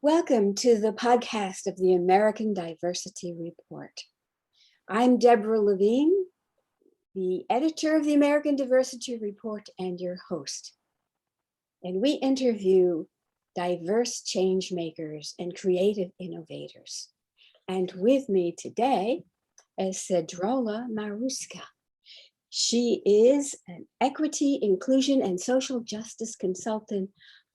Welcome to the podcast of the American Diversity Report. I'm Deborah Levine, the editor of the American Diversity Report and your host. And we interview diverse change makers and creative innovators. And with me today is Seduola Maruska. She is an equity, inclusion, and social justice consultant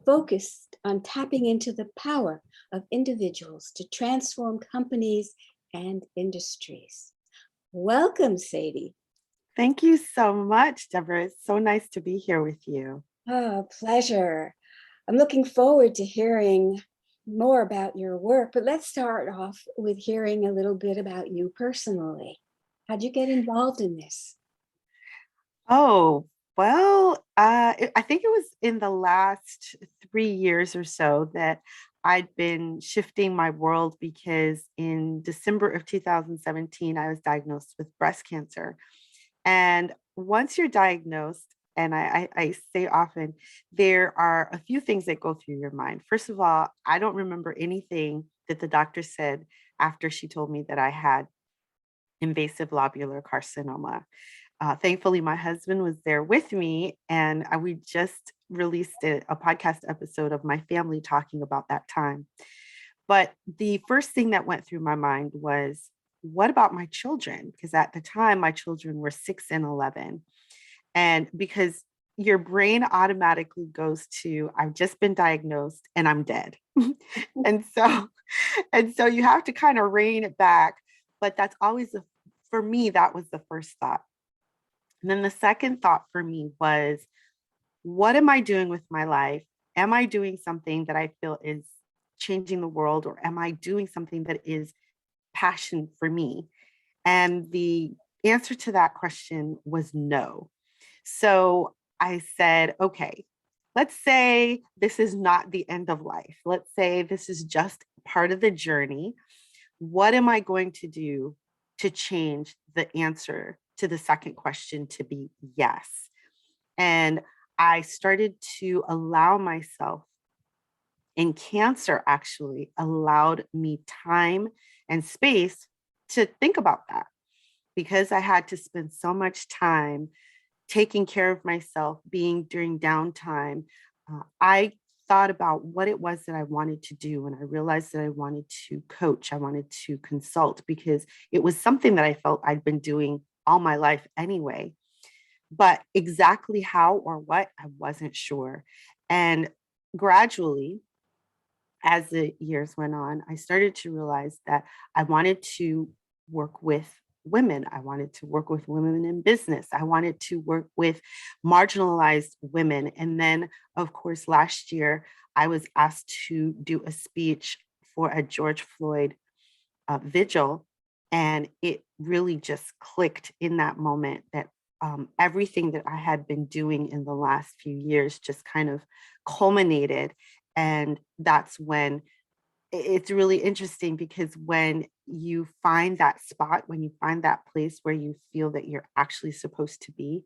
focused on tapping into the power of individuals to transform companies and industries. Welcome, Sadie. Thank you so much, Deborah. It's so nice to be here with you. Oh, pleasure. I'm looking forward to hearing more about your work, but let's start off with hearing a little bit about you personally. How'd you get involved in this? I think it was in the last 3 years or so that I'd been shifting my world because in December of 2017, I was diagnosed with breast cancer. And once you're diagnosed, and I say often, there are a few things that go through your mind. First of all, I don't remember anything that the doctor said after she told me that I had invasive lobular carcinoma. Thankfully, my husband was there with me, and we just released a podcast episode of my family talking about that time. But the first thing that went through my mind was, what about my children? Because at the time, my children were 6 and 11. And because your brain automatically goes to, I've just been diagnosed and I'm dead. and so you have to kind of rein it back. But that's always for me, that was the first thought. And then the second thought for me was, what am I doing with my life? Am I doing something that I feel is changing the world, or am I doing something that is passion for me? And the answer to that question was no. So I said, okay, let's say this is not the end of life. Let's say this is just part of the journey. What am I going to do to change the answer to the second question to be yes? And I started to allow myself, and cancer actually allowed me time and space to think about that, because I had to spend so much time taking care of myself, being during downtime. I thought about what it was that I wanted to do, and I realized that I wanted to coach, I wanted to consult, because it was something that I felt I'd been doing all my life anyway. But exactly how or what, I wasn't sure. And gradually, as the years went on, I started to realize that I wanted to work with women. I wanted to work with women in business. I wanted to work with marginalized women. And then, of course, last year, I was asked to do a speech for a George Floyd vigil. And it really just clicked in that moment that everything that I had been doing in the last few years just kind of culminated. And that's when it's really interesting, because when you find that spot, when you find that place where you feel that you're actually supposed to be,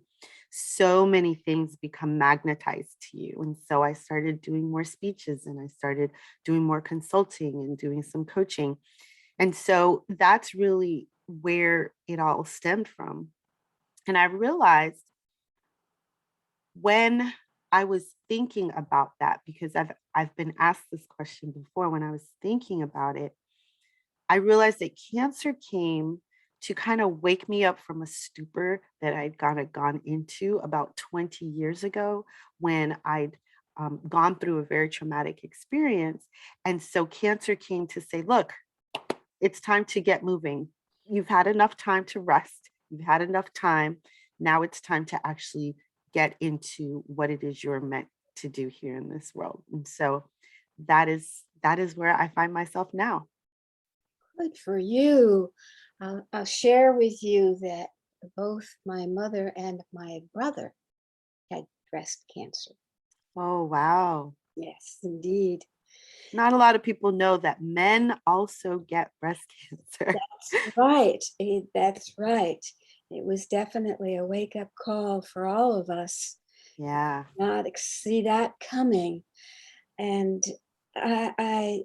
so many things become magnetized to you. And so I started doing more speeches, and I started doing more consulting and doing some coaching. And so that's really where it all stemmed from. And I realized when I was thinking about that, because I've been asked this question before, when I was thinking about it, I realized that cancer came to kind of wake me up from a stupor that I'd kind of gone into about 20 years ago, when I'd gone through a very traumatic experience. And so cancer came to say, look, it's time to get moving. You've had enough time to rest. You've had enough time. Now it's time to actually get into what it is you're meant to do here in this world. And so that is where I find myself now. Good for you. I'll share with you that both my mother and my brother had breast cancer. Oh, wow. Yes, indeed. Not a lot of people know that men also get breast cancer. That's right. That's right. It was definitely a wake-up call for all of us. Yeah. Not see that coming. And I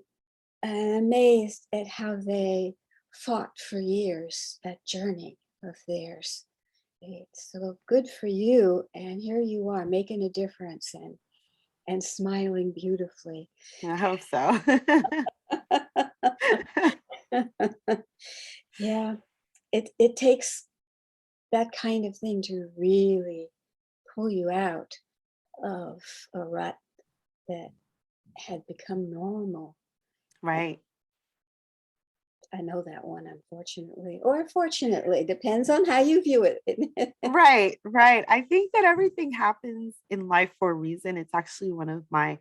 amazed at how they fought for years, that journey of theirs. It's so good for you, and here you are making a difference and smiling beautifully. I hope so. Yeah, it takes that kind of thing to really pull you out of a rut that had become normal. Right. I know that one, unfortunately, or fortunately, depends on how you view it. Right, right. I think that everything happens in life for a reason. It's actually one of my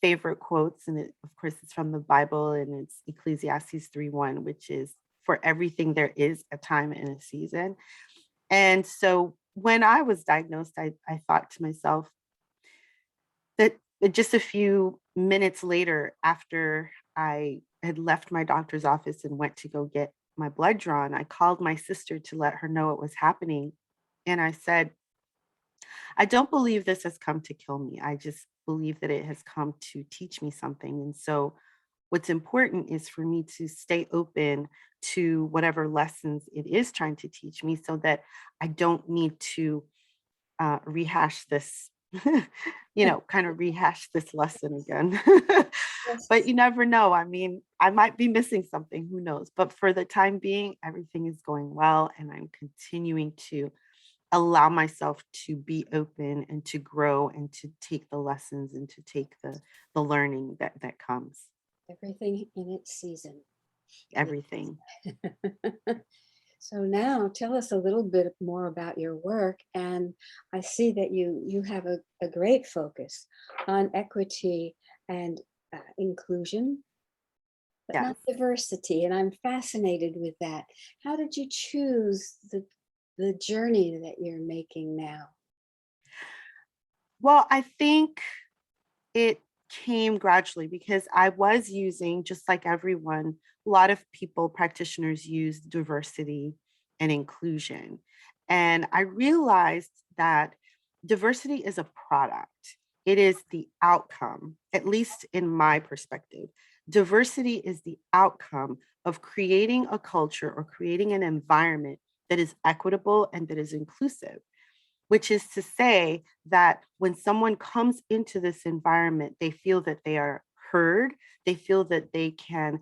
favorite quotes. And it, of course, it's from the Bible and it's Ecclesiastes 3:1, which is for everything there is a time and a season. And so when I was diagnosed, I thought to myself that just a few minutes later, after I had left my doctor's office and went to go get my blood drawn, I called my sister to let her know what was happening. And I said, I don't believe this has come to kill me. I just believe that it has come to teach me something. And so, what's important is for me to stay open to whatever lessons it is trying to teach me so that I don't need to rehash this, kind of rehash this lesson again. But Yes. you never know. I mean, I might be missing something, who knows? But for the time being, everything is going well. And I'm continuing to allow myself to be open and to grow and to take the lessons and to take the learning that comes. Everything in its season. Everything. So now tell us a little bit more about your work. And I see that you have a great focus on equity and inclusion, but Yes. not diversity. And I'm fascinated with that. How did you choose the journey that you're making now? Well, I think it came gradually because I was using, just like everyone, a lot of people, practitioners use diversity and inclusion. And I realized that diversity is a product, it is the outcome, at least in my perspective. Diversity is the outcome of creating a culture or creating an environment that is equitable and that is inclusive, which is to say that when someone comes into this environment, they feel that they are heard, they feel that they can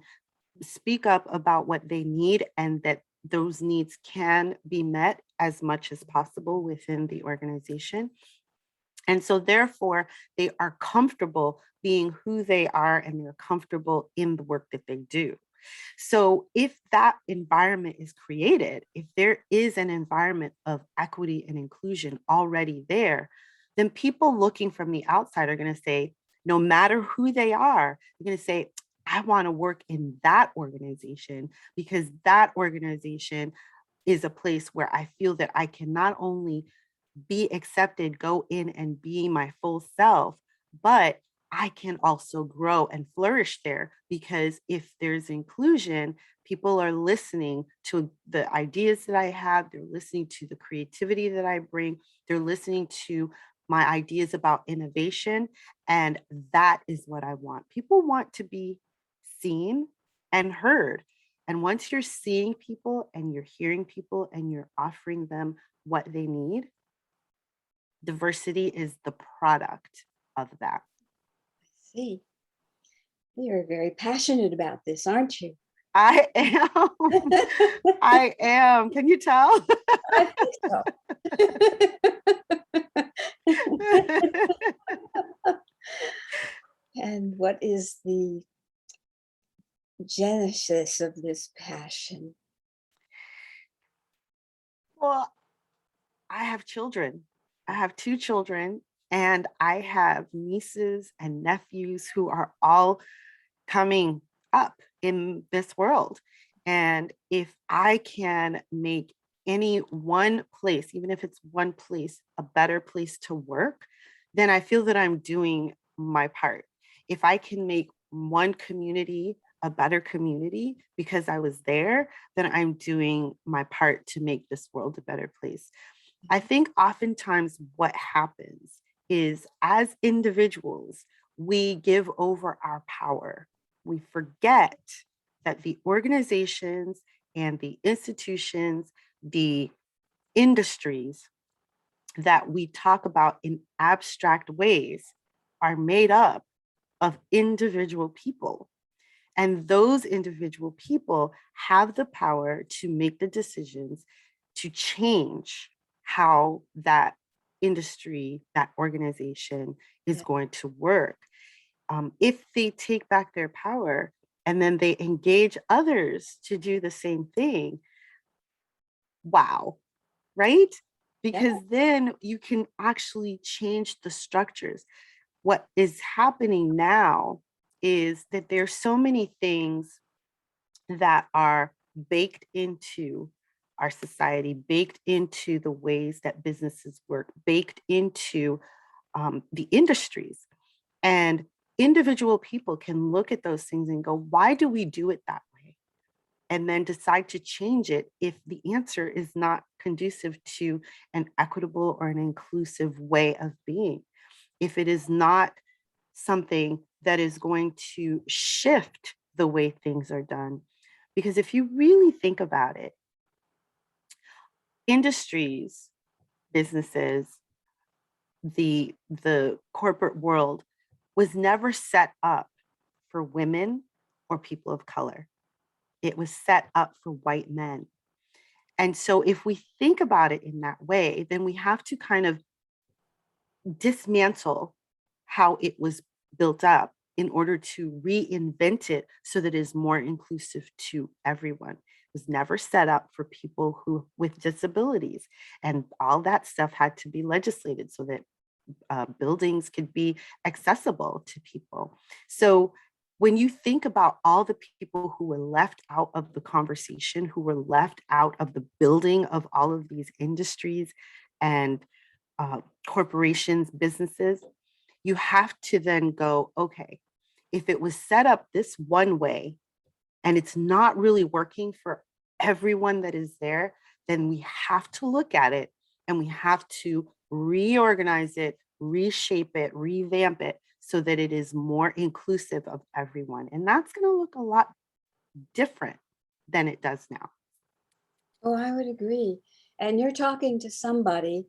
speak up about what they need and that those needs can be met as much as possible within the organization. And so, therefore, they are comfortable being who they are and they're comfortable in the work that they do. So, if that environment is created, if there is an environment of equity and inclusion already there, then people looking from the outside are going to say, no matter who they are, they're going to say, I want to work in that organization because that organization is a place where I feel that I can not only be accepted, go in and be my full self, but I can also grow and flourish there because if there's inclusion, people are listening to the ideas that I have, they're listening to the creativity that I bring, they're listening to my ideas about innovation. And that is what I want. People want to be seen and heard. And once you're seeing people and you're hearing people and you're offering them what they need, diversity is the product of that. See, you're very passionate about this, aren't you? I am. I am. Can you tell? I think so. And what is the genesis of this passion? Well, I have children. I have two children, and I have nieces and nephews who are all coming up in this world. And if I can make any one place, even if it's one place, a better place to work, then I feel that I'm doing my part. If I can make one community a better community because I was there, then I'm doing my part to make this world a better place. I think oftentimes what happens is as individuals, we give over our power we forget that the organizations and the institutions, the industries that we talk about in abstract ways are made up of individual people. And those individual people have the power to make the decisions to change how that industry, that organization is Yeah. going to work. If they take back their power and then they engage others to do the same thing, wow, right? Yeah. Because then you can actually change the structures. What is happening now is that there's so many things that are baked into our society, baked into the ways that businesses work, baked into the industries. And individual people can look at those things and go, why do we do it that way? And then decide to change it if the answer is not conducive to an equitable or an inclusive way of being. If it is not something that is going to shift the way things are done. Because if you really think about it, industries, businesses, the corporate world was never set up for women or people of color. It was set up for white men. And so if we think about it in that way, then we have to kind of dismantle how it was built up in order to reinvent it so that it is more inclusive to everyone. It was never set up for people who with disabilities, and all that stuff had to be legislated so that buildings could be accessible to people. So when you think about all the people who were left out of the conversation, who were left out of the building of all of these industries and corporations, businesses, you have to then go, okay, if it was set up this one way and it's not really working for everyone that is there, then we have to look at it and we have to reorganize it, reshape it, revamp it so that it is more inclusive of everyone. And that's going to look a lot different than it does now. Oh, I would agree. And you're talking to somebody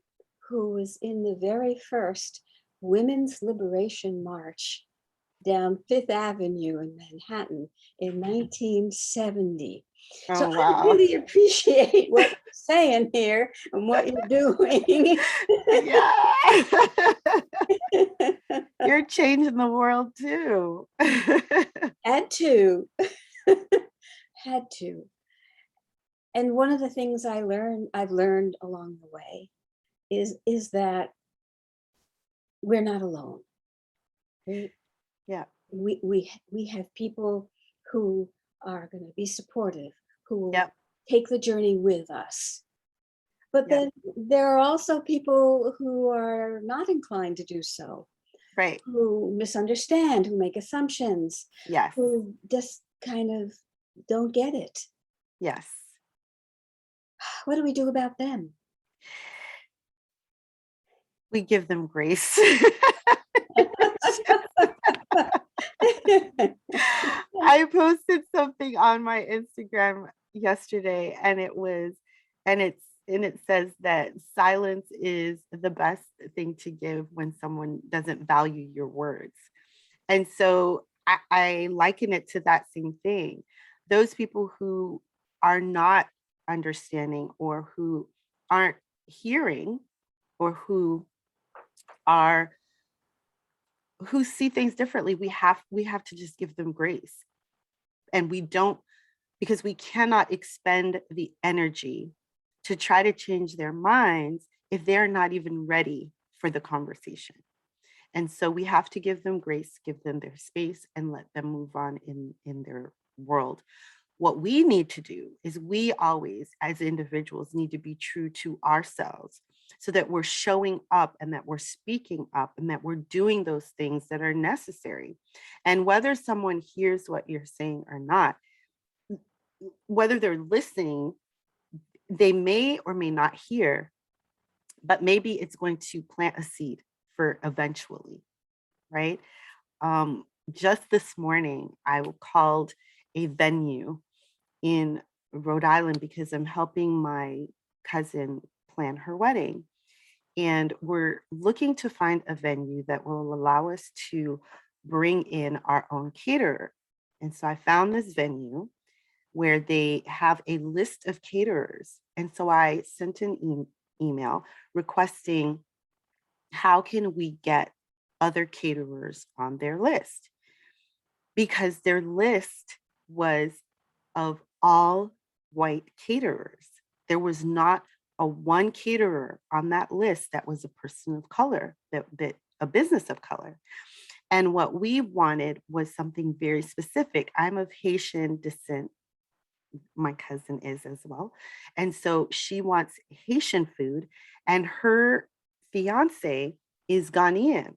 who was in the very first Women's Liberation March down Fifth Avenue in Manhattan in 1970. So Oh, I wow. really appreciate what you're saying here and what you're doing. Yeah. You're changing the world too. Had to, had to. And one of the things I've learned along the way is that we're not alone. Right? Yeah. We have people who are going to be supportive, who will Yep. take the journey with us. But Yep. then there are also people who are not inclined to do so, Right. who misunderstand, who make assumptions, Yes. who just kind of don't get it. Yes. What do we do about them? We give them grace. I posted something on my Instagram yesterday and it says that silence is the best thing to give when someone doesn't value your words. And so I liken it to that same thing. Those people who are not understanding or who aren't hearing or are who see things differently, we have to just give them grace. And we don't, because we cannot expend the energy to try to change their minds if they're not even ready for the conversation. And so we have to give them grace, give them their space, and let them move on in their world. What we need to do is we always, as individuals, need to be true to ourselves so that we're showing up and that we're speaking up and that we're doing those things that are necessary. And whether someone hears what you're saying or not, whether they're listening, they may or may not hear, but maybe it's going to plant a seed for eventually, right? just this morning, I called a venue in Rhode Island because I'm helping my cousin plan her wedding. And we're looking to find a venue that will allow us to bring in our own caterer. And so I found this venue where they have a list of caterers. And so I sent an email requesting how can we get other caterers on their list? Because their list was of all white caterers. There was not a one caterer on that list that was a person of color, that a business of color. And what we wanted was something very specific. I'm of Haitian descent. My cousin is as well. And so she wants Haitian food, and her fiance is Ghanaian.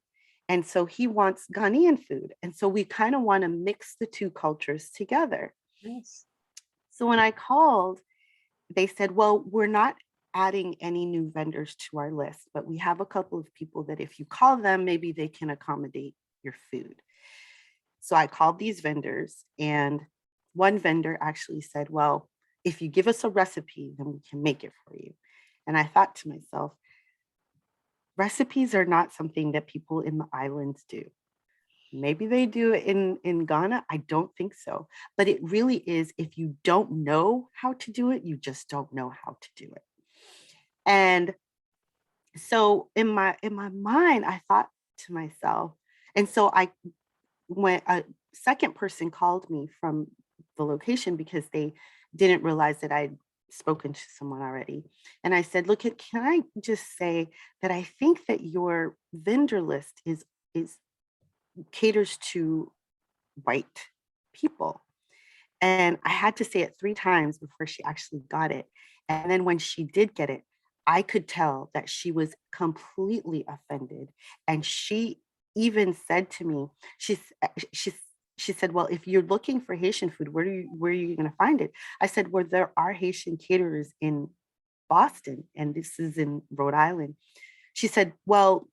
And so he wants Ghanaian food. And so we kind of want to mix the two cultures together. Nice. So when I called, they said, well, we're not adding any new vendors to our list, but we have a couple of people that if you call them, maybe they can accommodate your food. So I called these vendors, and one vendor actually said, well, if you give us a recipe, then we can make it for you. And I thought to myself, recipes are not something that people in the islands do. Maybe they do in Ghana. I don't think so. But it really is, if you don't know how to do it, you just don't know how to do it. And so in my mind, I thought to myself, and so when a second person called me from the location because they didn't realize that I'd spoken to someone already. And I said, look, can I just say that I think that your vendor list is caters to white people. And I had to say it 3 times before she actually got it. And then when she did get it, I could tell that she was completely offended. And she even said to me, she said, well, if you're looking for Haitian food, where are you going to find it? I said, well, there are Haitian caterers in Boston, and this is in Rhode Island. She said, well,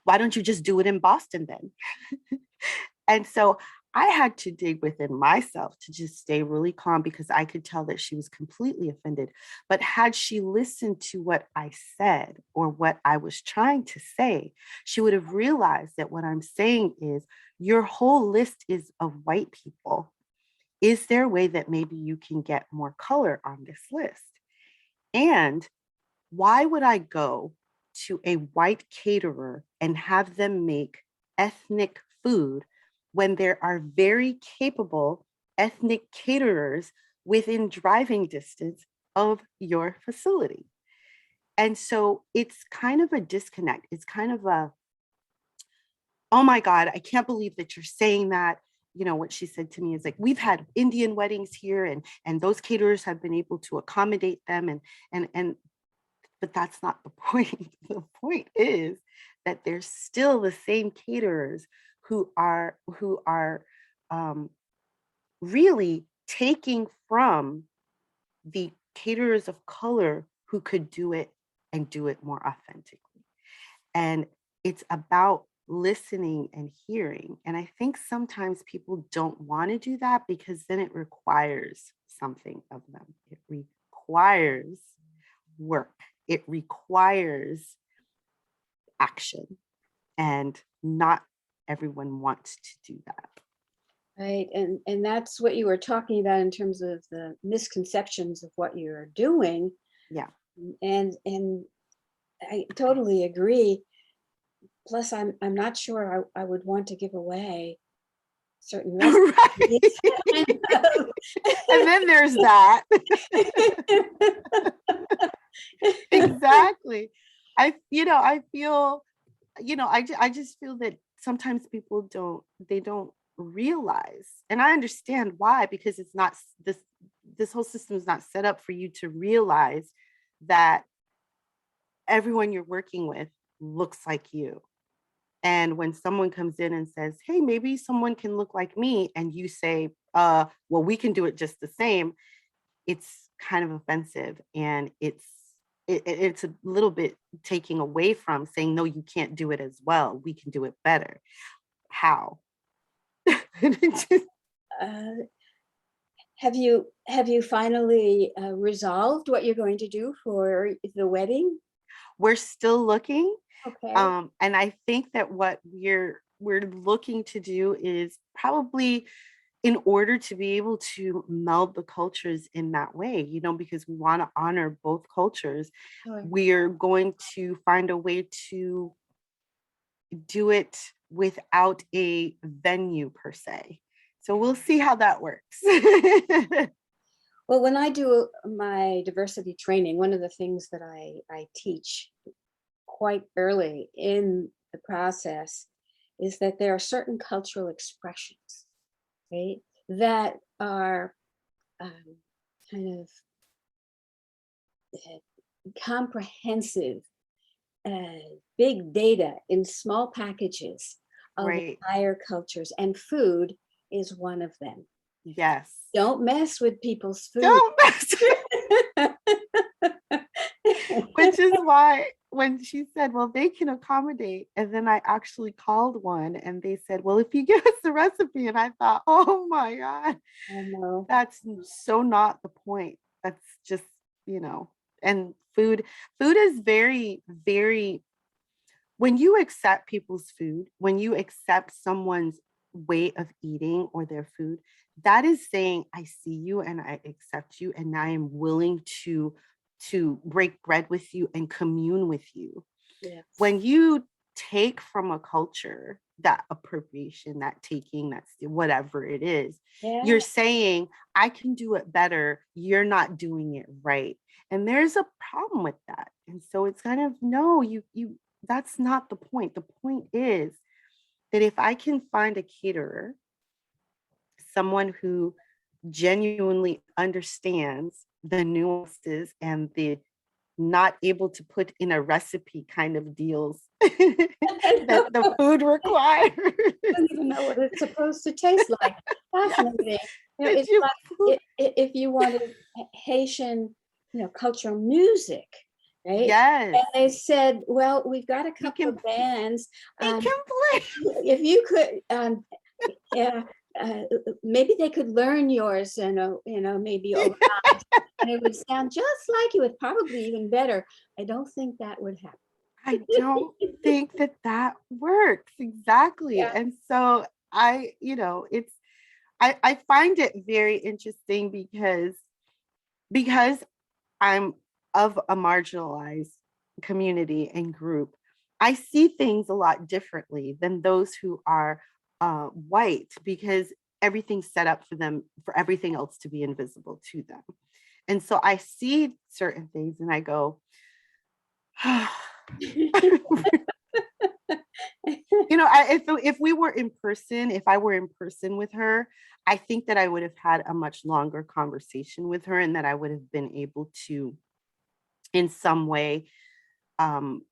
why don't you just do it in Boston then? And so I had to dig within myself to just stay really calm, because I could tell that she was completely offended. But had she listened to what I said or what I was trying to say, she would have realized that what I'm saying is, your whole list is of white people. Is there a way that maybe you can get more color on this list? And why would I go to a white caterer and have them make ethnic food when there are very capable ethnic caterers within driving distance of your facility? And so it's kind of a disconnect. It's kind of a, oh my God, I can't believe that you're saying that. You know, what she said to me is like, we've had Indian weddings here, and those caterers have been able to accommodate them. And but that's not the point. The point is that there's still the same caterers who are really taking from the caterers of color who could do it and do it more authentically. And it's about listening and hearing. And I think sometimes people don't want to do that, because then it requires something of them. It requires work. It requires action, and not everyone wants to do that. Right. And that's what you were talking about in terms of the misconceptions of what you're doing. Yeah. And I totally agree. Plus, I'm not sure I would want to give away certain Right. recipes. And then there's that. Exactly. I feel, I just feel that sometimes people don't realize, and I understand why, because it's not this whole system is not set up for you to realize that everyone you're working with looks like you. And when someone comes in and says, hey, maybe someone can look like me, and you say, well, we can do it just the same, it's kind of offensive. And it's a little bit taking away from saying, no, you can't do it as well. We can do it better. How? Uh, have you finally resolved what you're going to do for the wedding? We're still looking. Okay. And I think that what we're looking to do is probably in order to be able to meld the cultures in that way, because we want to honor both cultures, Sure. we're going to find a way to do it without a venue per se. So we'll see how that works. Well, when I do my diversity training, one of the things that I teach quite early in the process is that there are certain cultural expressions, right, that are um, kind of uh, comprehensive, uh, big data in small packages of Right. entire cultures, and food is one of them. Yes. Don't mess with people's food. Don't mess which is why when she said, well, they can accommodate, and then I actually called one and they said, well, if you give us the recipe, and I thought, oh my God, I know. that's so not the point. That's just, you know, and food is very, very, when you accept people's food, when you accept someone's way of eating or their food, that is saying, I see you and I accept you, and I am willing to break bread with you and commune with you. Yes. When you take from a culture, that appropriation, that taking, that's whatever it is, Yeah. you're saying, I can do it better, you're not doing it right. And there's a problem with that. And so it's kind of, no, you that's not the point. The point is that if I can find a caterer, someone who genuinely understands the nuances and the not able to put in a recipe kind of deals that I the food requires. don't even know what it's supposed to taste like. Yes. Fascinating. Did It's you? like if you wanted Haitian, cultural music, right? Yes. And they said, well, we've got a We couple can of bands. we can play. If you could, yeah, uh, maybe they could learn yours, maybe overnight, and it would sound just like you. It's probably even better. I don't think that would happen. I don't think that that works exactly. Yeah. And so it's I find it very interesting because I'm of a marginalized community and group. I see things a lot differently than those who are white, because everything's set up for them, for everything else to be invisible to them. And so I see certain things and I go, if we were in person, if I were in person with her, I think that I would have had a much longer conversation with her, and that I would have been able to, in some way, um,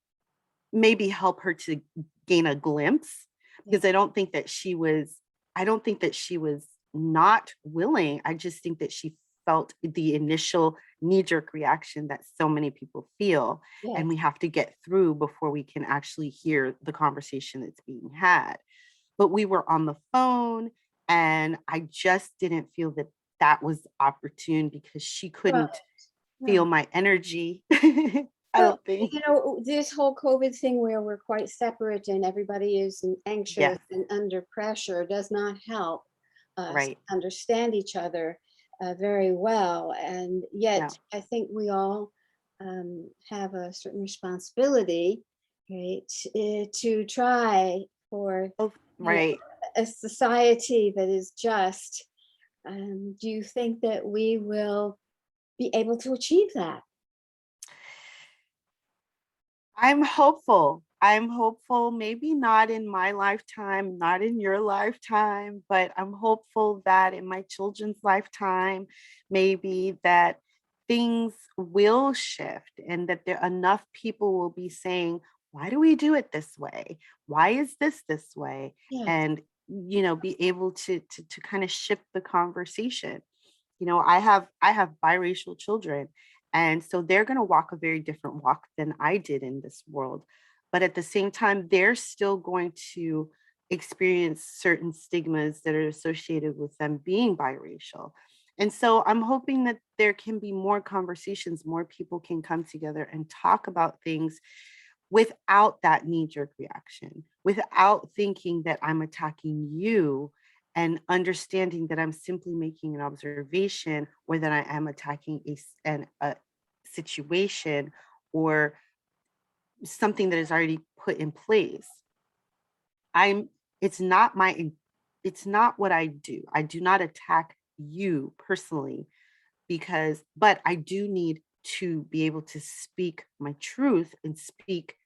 maybe help her to gain a glimpse, Yeah. because I don't think that she was not willing. I just think that she felt the initial knee-jerk reaction that so many people feel, and Yes. we have to get through before we can actually hear the conversation that's being had. But we were on the phone, and I just didn't feel that that was opportune, because she Right. couldn't feel Right. my energy. I Well, don't think. this whole COVID thing where we're quite separate and everybody is anxious Yes, and under pressure does not help us right. understand each other very well. And yet, No. I think we all have a certain responsibility, right, to try for Oh, you know, right. a society that is just. Do you think that we will be able to achieve that? I'm hopeful. I'm hopeful, maybe not in my lifetime, not in your lifetime, but I'm hopeful that in my children's lifetime, maybe that things will shift, and that there enough people will be saying, why do we do it this way? Why is this way? Yes. And be able to kind of shift the conversation. I have biracial children, and so they're going to walk a very different walk than I did in this world. But at the same time, they're still going to experience certain stigmas that are associated with them being biracial. And so I'm hoping that there can be more conversations, more people can come together and talk about things without that knee-jerk reaction, without thinking that I'm attacking you, and understanding that I'm simply making an observation, or that I am attacking a situation or something that is already put in place. I'm it's not my it's not what I do. I do not attack you personally, but I do need to be able to speak my truth and speak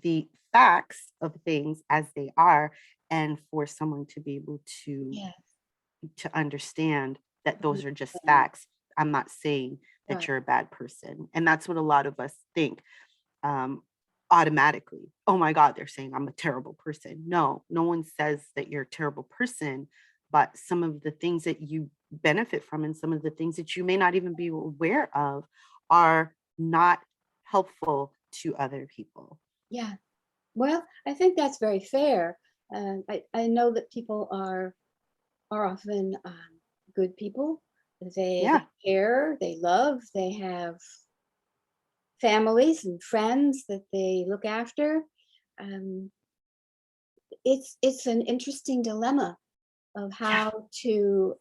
the facts of things as they are, and for someone to be able Yeah. to understand that those are just Understand. facts. I'm not saying that Right. you're a bad person. And that's what a lot of us think, um, automatically. Oh my God, they're saying I'm a terrible person. No, no one says that you're a terrible person, but some of the things that you benefit from and some of the things that you may not even be aware of are not helpful to other people. Yeah. Well, I think that's very fair. I know that people are often good people. They Yeah, care, they love, they have families and friends that they look after. Um, it's an interesting dilemma of yeah, how to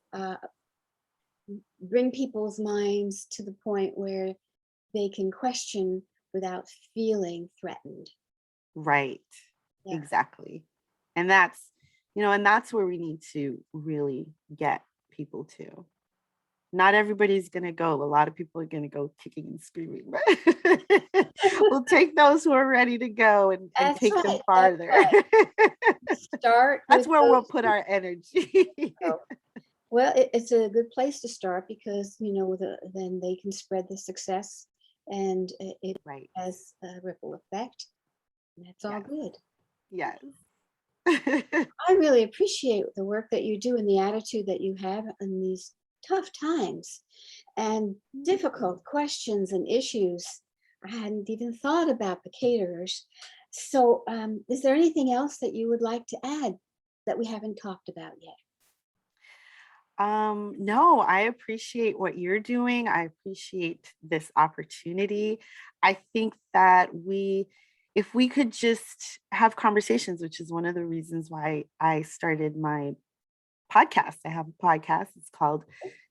bring people's minds to the point where they can question without feeling threatened. right. Yeah. Exactly. And that's where we need to really get people to. Not everybody's going to go. A lot of people are going to go kicking and screaming, but we'll take those who are ready to go and That's take them right. That's farther. right. Start That's with where we'll those put who our energy. go. Well, it's a good place to start because then they can spread the success, and it Right. has a ripple effect. And that's all Yes. good. Yes. I really appreciate the work that you do and the attitude that you have in these tough times and difficult questions and issues. I hadn't even thought about the caterers. So, is there anything else that you would like to add that we haven't talked about yet? No, I appreciate what you're doing. I appreciate this opportunity. I think that if we could just have conversations, which is one of the reasons why I started my podcast. I have a podcast. It's called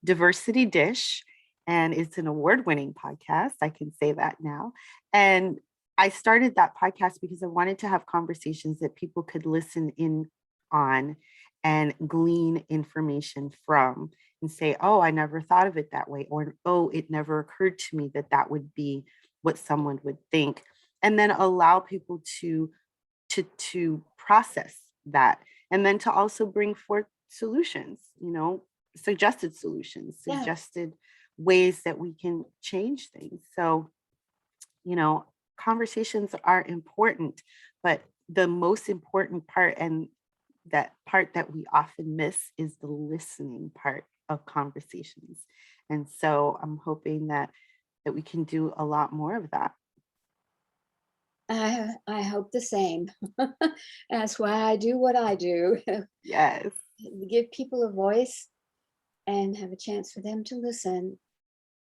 Diversity Dish, and it's an award-winning podcast. I can say that now. And I started that podcast because I wanted to have conversations that people could listen in on and glean information from and say, oh, I never thought of it that way, or oh, it never occurred to me that that would be what someone would think, and then allow people to process that, and then to also bring forth solutions, suggested solutions, Yeah. suggested ways that we can change things. So, you know, conversations are important, but the most important part, and that part that we often miss, is the listening part of conversations. And so I'm hoping that we can do a lot more of that. I hope the same. That's why I do what I do. Yes. Give people a voice and have a chance for them to listen.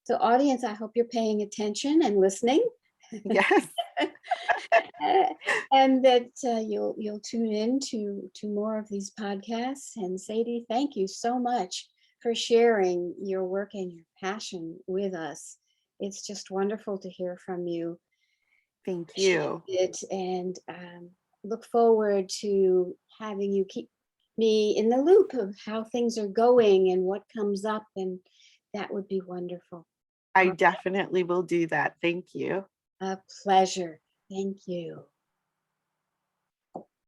So, audience, I hope you're paying attention and listening, Yes. and that you'll tune in to more of these podcasts. And Sadie, thank you so much for sharing your work and your passion with us. It's just wonderful to hear from you. Thank Appreciate you. it, and look forward to having you keep me in the loop of how things are going and what comes up, and that would be wonderful. I definitely will do that. Thank you. A pleasure. Thank you.